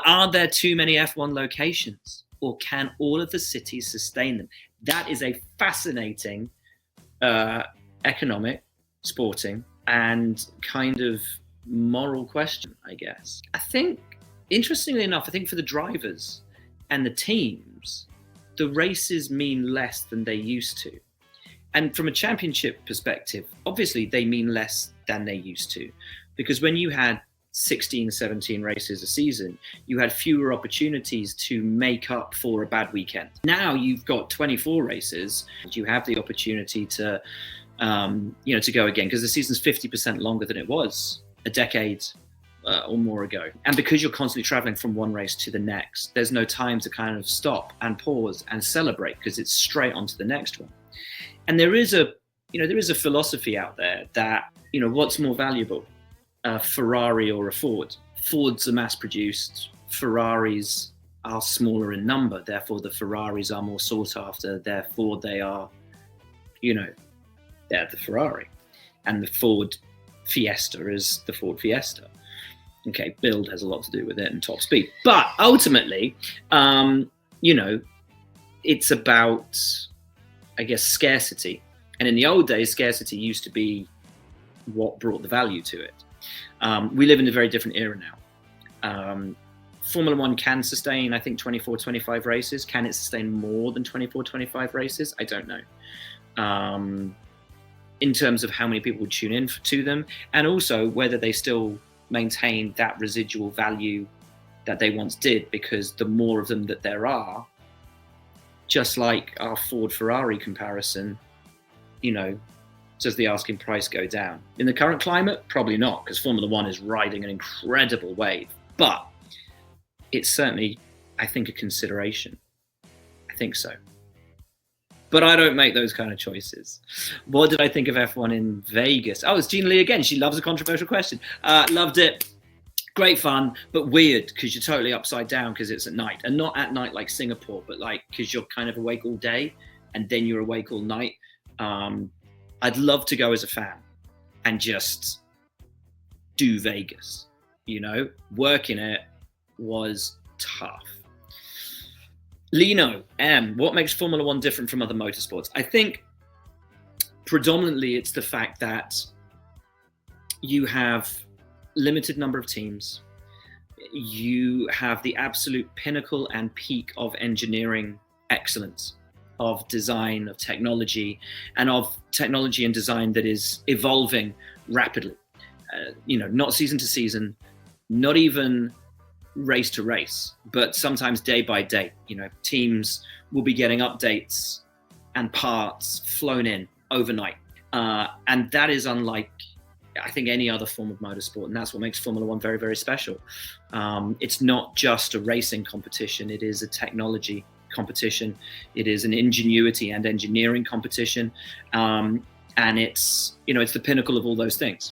are there too many F1 locations, or can all of the cities sustain them? That is a fascinating economic, sporting, and kind of moral question, I guess. I think, interestingly enough, I think for the drivers and the teams, the races mean less than they used to. And from a championship perspective, obviously they mean less than they used to, because when you had 16, 17 races a season, you had fewer opportunities to make up for a bad weekend. Now you've got 24 races, you have the opportunity to, to go again, because the season's 50% longer than it was a decade or more ago. And because you're constantly traveling from one race to the next, there's no time to kind of stop and pause and celebrate, because it's straight onto the next one. And there is a philosophy out there that, what's more valuable, a Ferrari or a Ford? Fords are mass produced, Ferraris are smaller in number, therefore the Ferraris are more sought after, therefore they are, they're the Ferrari. And the Ford Fiesta is the Ford Fiesta. Okay, build has a lot to do with it and top speed. But ultimately, it's about, I guess, scarcity. And in the old days, scarcity used to be what brought the value to it. We live in a very different era now. Formula One can sustain, I think, 24, 25 races. Can it sustain more than 24, 25 races? I don't know. In terms of how many people would tune in to them, and also whether they still maintain that residual value that they once did, because the more of them that there are, just like our Ford Ferrari comparison, does the asking price go down? In the current climate, probably not, because Formula One is riding an incredible wave. But it's certainly, I think, a consideration. I think so. But I don't make those kind of choices. What did I think of F1 in Vegas? Oh, it's Gina Lee again. She loves a controversial question. Loved it. Great fun, but weird, because you're totally upside down because it's at night. And not at night like Singapore, but like because you're kind of awake all day and then you're awake all night. I'd love to go as a fan and just do Vegas. Working it was tough. Lino M, what makes Formula One different from other motorsports? I think predominantly it's the fact that you have limited number of teams. You have the absolute pinnacle and peak of engineering excellence, of design, of technology, and design that is evolving rapidly. Not season to season, not even race to race, but sometimes day by day. Teams will be getting updates and parts flown in overnight. And that is unlike, I think, any other form of motorsport. And that's what makes Formula One very, very special. It's not just a racing competition. It is a technology competition. It is an ingenuity and engineering competition. And it's the pinnacle of all those things.